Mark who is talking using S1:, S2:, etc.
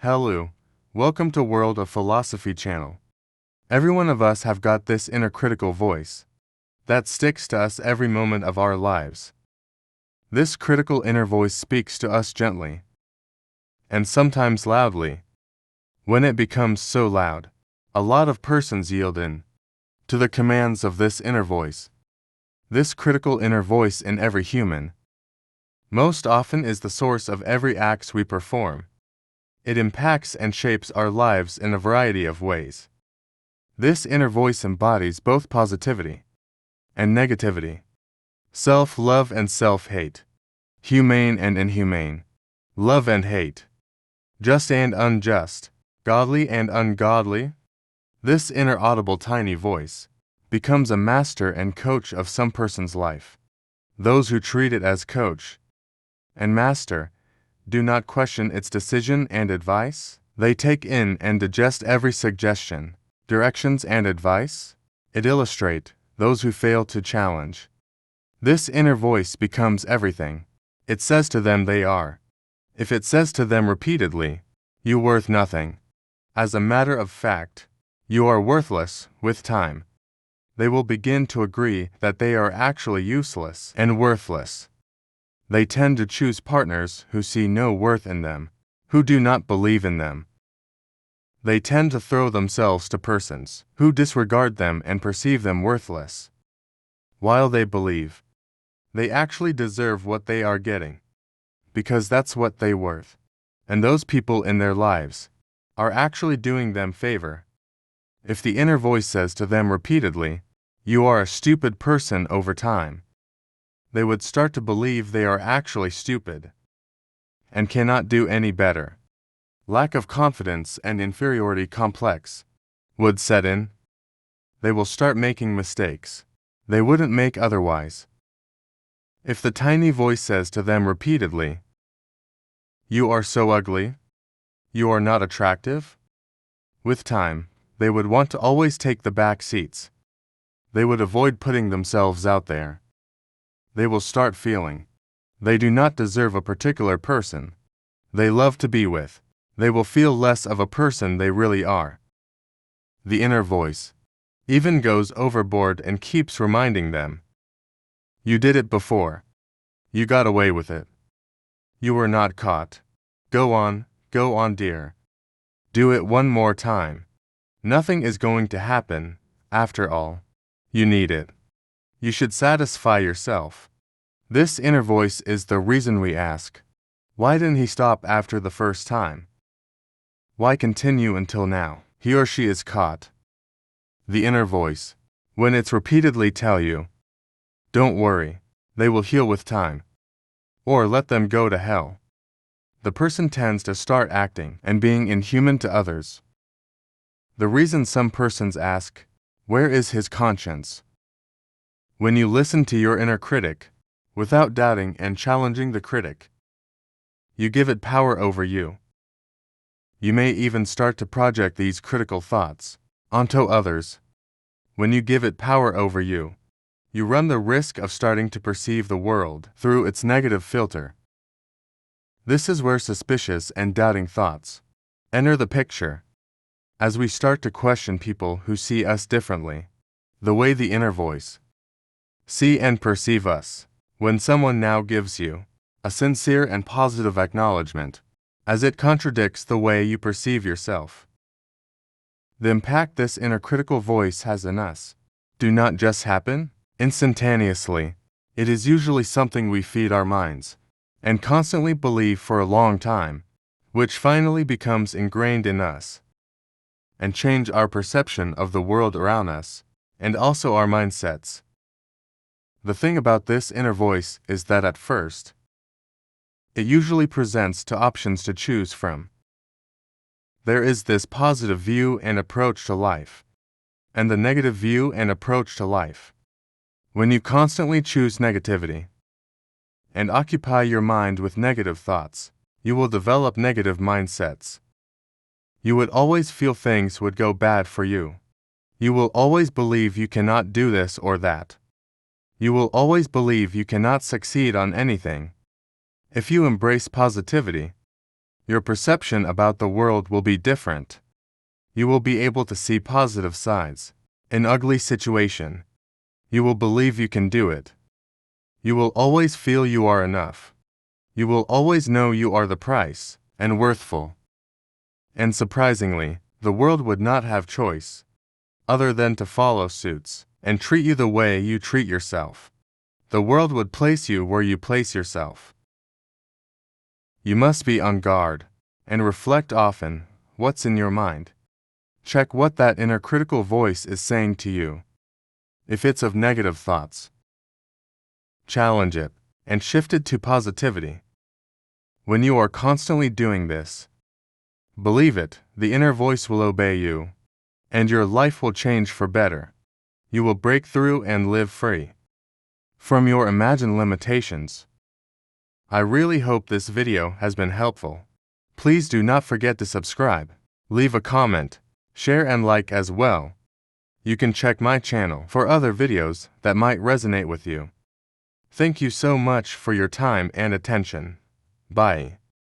S1: Hello, welcome to World of Philosophy channel. Every one of us have got this inner critical voice that sticks to us every moment of our lives. This critical inner voice speaks to us gently and sometimes loudly. When it becomes so loud, a lot of persons yield in to the commands of this inner voice. This critical inner voice in every human most often is the source of every act we perform. It impacts and shapes our lives in a variety of ways. This inner voice embodies both positivity and negativity, self-love and self-hate, humane and inhumane, love and hate, just and unjust, godly and ungodly. This inner audible tiny voice becomes a master and coach of some person's life. Those who treat it as coach and master do not question its decision and advice. They take in and digest every suggestion, directions and advice. It illustrates those who fail to challenge. This inner voice becomes everything it says to them they are. If it says to them repeatedly, "You worth nothing," as a matter of fact, you are worthless, with time, they will begin to agree that they are actually useless and worthless. They tend to choose partners who see no worth in them, who do not believe in them. They tend to throw themselves to persons who disregard them and perceive them worthless, while they believe they actually deserve what they are getting, because that's what they're worth. And those people in their lives are actually doing them favor. If the inner voice says to them repeatedly, "You are a stupid person," over time, they would start to believe they are actually stupid and cannot do any better. Lack of confidence and inferiority complex would set in. They will start making mistakes they wouldn't make otherwise. If the tiny voice says to them repeatedly, "You are so ugly," "You are not attractive," with time, they would want to always take the back seats. They would avoid putting themselves out there. They will start feeling they do not deserve a particular person they love to be with. They will feel less of a person they really are. The inner voice even goes overboard and keeps reminding them, "You did it before. You got away with it. You were not caught. Go on, dear. Do it one more time. Nothing is going to happen, after all. You need it. You should satisfy yourself." This inner voice is the reason we ask, why didn't he stop after the first time? Why continue until now? He or she is caught. The inner voice, when it's repeatedly tell you, "Don't worry, they will heal with time," or "Let them go to hell," the person tends to start acting and being inhuman to others. The reason some persons ask, "Where is his conscience?" When you listen to your inner critic, without doubting and challenging the critic, you give it power over you. You may even start to project these critical thoughts onto others. When you give it power over you, you run the risk of starting to perceive the world through its negative filter. This is where suspicious and doubting thoughts enter the picture, as we start to question people who see us differently, the way the inner voice see and perceive us. When someone now gives you a sincere and positive acknowledgement, as it contradicts the way you perceive yourself, the impact this inner critical voice has in us do not just happen instantaneously. It is usually something we feed our minds and constantly believe for a long time, which finally becomes ingrained in us and change our perception of the world around us and also our mindsets. The thing about this inner voice is that at first, it usually presents two options to choose from. There is this positive view and approach to life, and the negative view and approach to life. When you constantly choose negativity and occupy your mind with negative thoughts, you will develop negative mindsets. You would always feel things would go bad for you. You will always believe you cannot do this or that. You will always believe you cannot succeed on anything. If you embrace positivity, Your perception about the world will be different. You will be able to see positive sides. In ugly situation, you will believe you can do it. You will always feel you are enough. You will always know you are the price and worthful. And surprisingly, the world would not have choice other than to follow suits and treat you the way you treat yourself. The world would place you where you place yourself. You must be on guard and reflect often what's in your mind. Check what that inner critical voice is saying to you. If it's of negative thoughts, challenge it and shift it to positivity. When you are constantly doing this, believe it, the inner voice will obey you, and your life will change for better. You will break through and live free from your imagined limitations. I really hope this video has been helpful. Please do not forget to subscribe, leave a comment, share and like as well. You can check my channel for other videos that might resonate with you. Thank you so much for your time and attention. Bye.